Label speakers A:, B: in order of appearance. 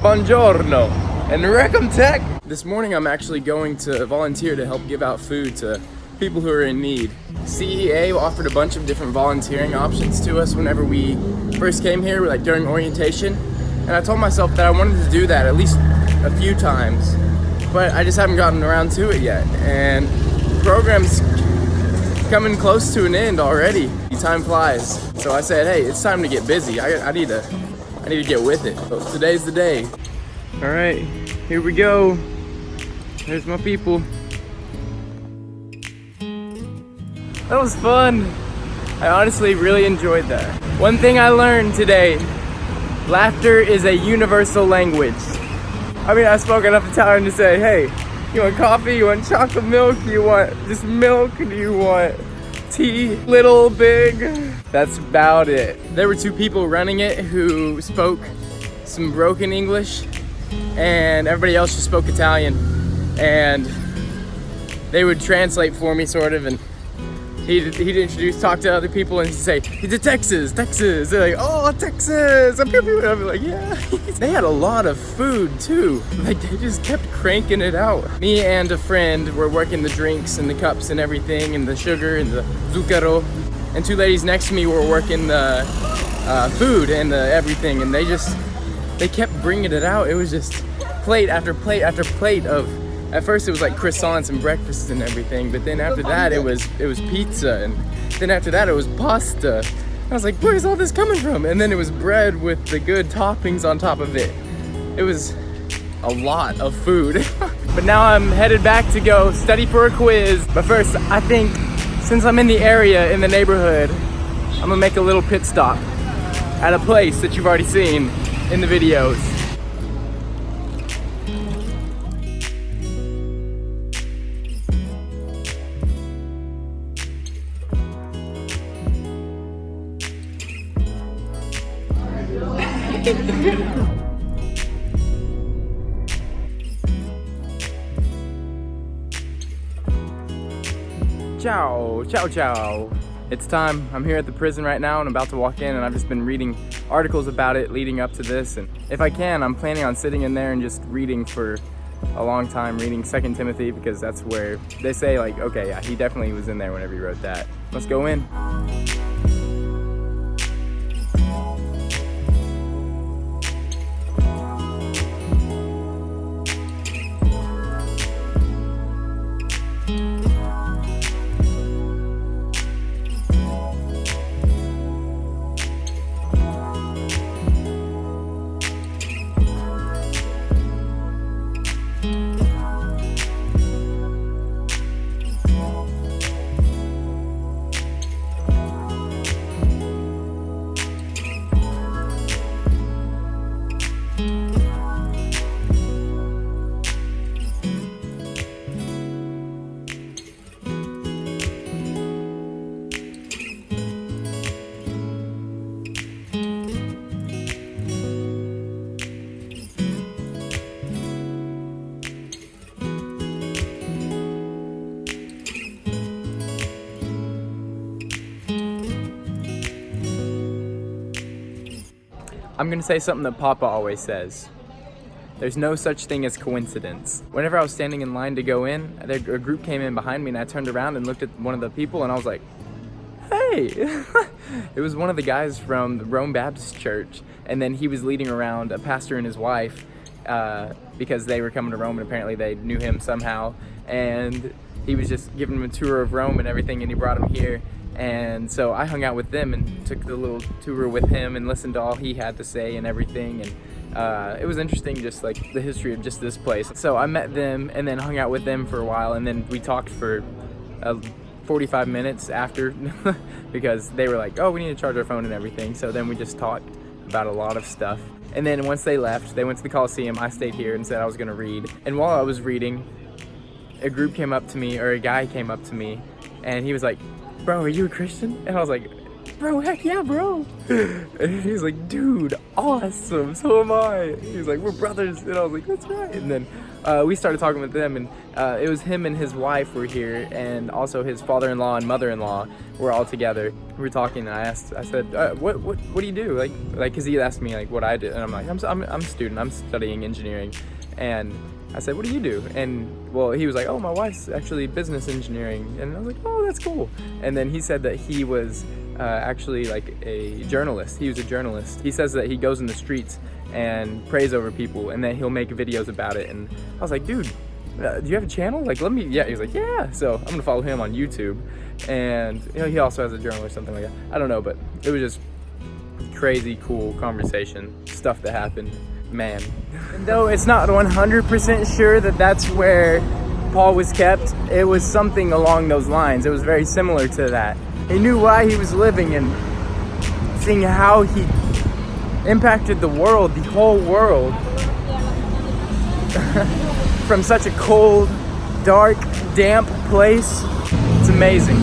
A: Buongiorno and Recom Tech. This morning I'm actually going to volunteer to help give out food to people who are in need. CEA offered a bunch of different volunteering options to us whenever we first came here, like during orientation. And I told myself that I wanted to do that at least a few times, but I just haven't gotten around to it yet. And the program's coming close to an end already. Time flies. So I said, hey, it's time to get busy. I need to get with it. So today's the day. All right, here we go. There's my people. That was fun. I honestly really enjoyed that. One thing I learned today, laughter is a universal language. I mean, I spoke enough Italian to say, hey, you want coffee? You want chocolate milk? You want just milk? Do you want tea? Little, big? That's about it. There were two people running it who spoke some broken English, and everybody else just spoke Italian. And they would translate for me, sort of, and he'd talk to other people and he'd say, he's a Texas. They're like, oh, Texas. And I'd be like, yeah. They had a lot of food too. Like, they just kept cranking it out. Me and a friend were working the drinks and the cups and everything, and the sugar and the zucchero. And two ladies next to me were working the food and the everything. And they kept bringing it out. It was just plate after plate after plate of, at first it was like croissants and breakfast and everything, but then after that it was pizza, and then after that it was pasta. I was like, where's all this coming from? And then it was bread with the good toppings on top of it. It was a lot of food. But now I'm headed back to go study for a quiz. But first, I think since I'm in the area, in the neighborhood, I'm gonna make a little pit stop at a place that you've already seen in the videos. Ciao. It's time. I'm here at the prison right now and I'm about to walk in, and I've just been reading articles about it leading up to this, and if I can, I'm planning on sitting in there and just reading for a long time, reading 2 Timothy, because that's where they say, like, okay, yeah, he definitely was in there whenever he wrote that. Let's go in. I'm gonna say something that Papa always says. There's no such thing as coincidence. Whenever I was standing in line to go in, a group came in behind me, and I turned around and looked at one of the people, and I was like, hey! It was one of the guys from the Rome Baptist Church, and then he was leading around a pastor and his wife because they were coming to Rome, and apparently they knew him somehow, and he was just giving them a tour of Rome and everything, and he brought them here. And so I hung out with them and took the little tour with him and listened to all he had to say and everything, and it was interesting, just like the history of just this place. So I met them and then hung out with them for a while, and then we talked for 45 minutes after because they were like, oh, we need to charge our phone and everything. So then we just talked about a lot of stuff. And then once they left, they went to the Coliseum. I stayed here and said I was gonna read. And while I was reading, a group came up to me, or a guy came up to me, and he was like, bro, are you a Christian? And I was like, bro, heck yeah, bro. And he's like, dude, awesome, so am I. He's like, we're brothers. And I was like, that's right. And then we started talking with them, and it was him and his wife were here, and also his father-in-law and mother-in-law were all together. We were talking, and I said, what do you do? Like, cause he asked me like what I did, and I'm like, I'm a student, I'm studying engineering. And I said, what do you do? And well, he was like, oh, my wife's actually business engineering. And I was like, oh, that's cool. And then he said that he was actually like a journalist. He was a journalist. He says that he goes in the streets and prays over people, and then he'll make videos about it. And I was like, dude, do you have a channel? Like, let me, yeah. He was like, yeah. So I'm gonna follow him on YouTube. And you know, he also has a journal or something like that. I don't know, but it was just crazy cool conversation, stuff that happened. Man. And though it's not 100% sure that that's where Paul was kept, it was something along those lines. It was very similar to that. He knew why he was living, and seeing how he impacted the world, the whole world, from such a cold, dark, damp place. It's amazing.